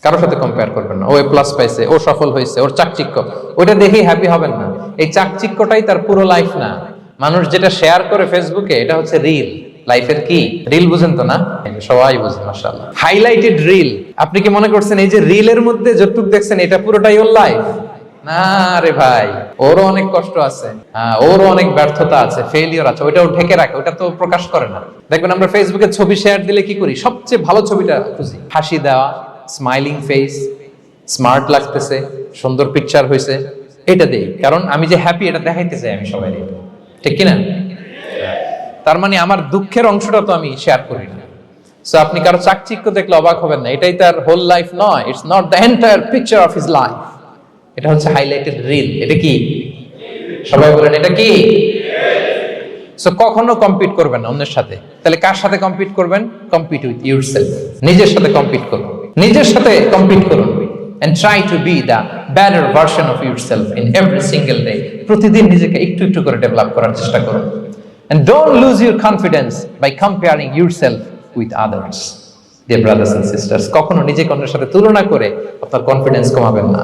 কারোর সাথে কম্পেয়ার করবেন না। ও এ প্লাস পাইছে, ও সফল হয়েছে, ওর চাকচিক্য, ওটা দেখেই হ্যাপি হবেন না। এই চাকচিক্যটাই তার পুরো লাইফ না। মানুষ যেটা শেয়ার করে ফেসবুকে, এটা হচ্ছে রিল। লাইফের কি রিল বুঝেন তো না? সবাই বুঝেন মাশাআল্লাহ। Highlighted reel. আপনি কি মনে করছেন এই যে রিলের মধ্যে যতটুকু দেখছেন এটা পুরোটাই ওর লাইফ? না রে ভাই, ওরও অনেক কষ্ট আছে, ওরও অনেক ব্যর্থতা আছে, ফেলিওর আছে, ওইটাও ঢেকে রাখে, ওটা তো প্রকাশ করে না। দেখবেন আমরা ফেসবুকে ছবি শেয়ার দিলে কি করি? সবচেয়ে ভালো ছবিটা খুঁজি, হাসি দেওয়া, স্মাইলিং ফেস, স্মার্ট লাগতেছে, সুন্দর পিকচার হয়েছে, এটা দেই। কারণ আমি যে হ্যাপি এটা দেখাইতে চাই আমি সবাই, ঠিক কিনা? তার মানে আমার দুঃখের অংশটা তো আমি শেয়ার করি না। সো আপনি কারো চাকচিক্য দেখলে অবাক হবেন না, এটাই তার হোল লাইফ নয়। It's not the entire picture of his life. এটা হচ্ছে হাইলাইটেড রিল। এটা কি? সবাই বলেন এটা কি? সো কখনো কম্পিট করবেন না অন্যের সাথে। তাহলে কার সাথে কম্পিট করবেন? Compete with yourself. নিজের সাথে কম্পিট করুন, নিজের সাথে কম্পিট করুন। and try to be the better version of yourself in every single day. প্রতিদিন নিজেকে একটু একটু করে ডেভেলপ করার চেষ্টা করুন। and don't lose your confidence by comparing yourself with others. Dear brothers and sisters, কখনো নিজেকে অন্যের সাথে তুলনা করে আপনার কনফিডেন্স কমাবেন না।